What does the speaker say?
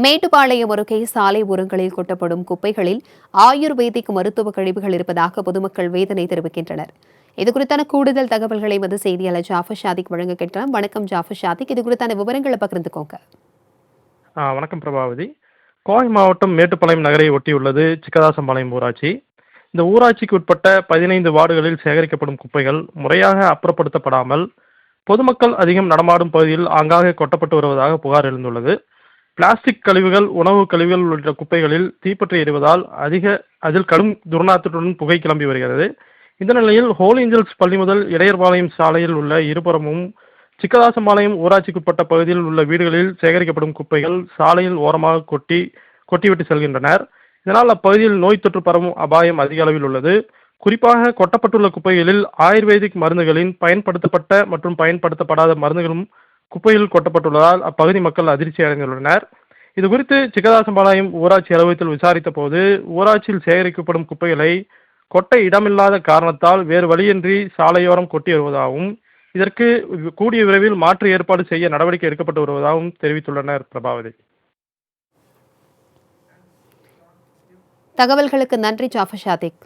மேட்டுப்பாளையம் அருகே சாலை ஓரங்களில் கொட்டப்படும் குப்பைகளில் ஆயுர்வேதிக் மருத்துவ கழிவுகள் இருப்பதாக பொதுமக்கள் வேதனை தெரிவிக்கின்றனர். இதுகுறித்தான கூடுதல் தகவல்களை செய்தியாளர் ஜாஃபர் ஷாதிக் வழங்க கேட்கலாம். வணக்கம் ஜாஃபர் ஷாதிக், இது குறித்தான விவரங்களை பகிர்ந்துக்கோங்க. வணக்கம் பிரபாவதி. கோவை மாவட்டம் மேட்டுப்பாளையம் நகரை ஒட்டியுள்ளது சிக்கதாசம்பாளையம் ஊராட்சி. இந்த ஊராட்சிக்கு உட்பட்ட 15 வார்டுகளில் சேகரிக்கப்படும் குப்பைகள் முறையாக அப்புறப்படுத்தப்படாமல் பொதுமக்கள் அதிகம் நடமாடும் பகுதியில் ஆங்காங்கே கொட்டப்பட்டு வருவதாக புகார் எழுந்துள்ளது. பிளாஸ்டிக் கழிவுகள், உணவு கழிவுகள் உள்ளிட்ட குப்பைகளில் தீப்பற்றி எறிவதால் அதில் கடும் துர்நாற்றத்துடன் புகை கிளம்பி வருகிறது. இந்த நிலையில் ஹோலி ஏஞ்சல்ஸ் பள்ளி முதல் இடையர்பாளையம் சாலையில் உள்ள இருபுறமும் சிக்கதாசம்பாளையம் ஊராட்சிக்குட்பட்ட பகுதியில் உள்ள வீடுகளில் சேகரிக்கப்படும் குப்பைகள் சாலையில் ஓரமாக கொட்டிவிட்டு செல்கின்றனர். இதனால் அப்பகுதியில் நோய் தொற்று பரவும் அபாயம் அதிக அளவில் உள்ளது. குறிப்பாக கொட்டப்பட்டுள்ள குப்பைகளில் ஆயுர்வேதிக் மருந்துகளின் பயன்படுத்தப்பட்ட மற்றும் பயன்படுத்தப்படாத மருந்துகளும் குப்பையில் கொட்டப்பட்டுள்ளதால் அப்பகுதி மக்கள் அதிர்ச்சி அடைந்துள்ளனர். இதுகுறித்து சிக்கதாசம்பாளையம் ஊராட்சி அலுவலகத்தில் விசாரித்த போது ஊராட்சியில் சேகரிக்கப்படும் குப்பைகளை கொட்ட இடமில்லாத காரணத்தால் வேறு வழியின்றி சாலையோரம் கொட்டி வருவதாகவும் இதற்கு கூடிய விரைவில் மாற்று ஏற்பாடு செய்ய நடவடிக்கை எடுக்கப்பட்டு வருவதாகவும் தெரிவித்துள்ளனர். பிரபாவதி. தகவல்களுக்கு நன்றி ஜாஃபர் ஷாதிக்.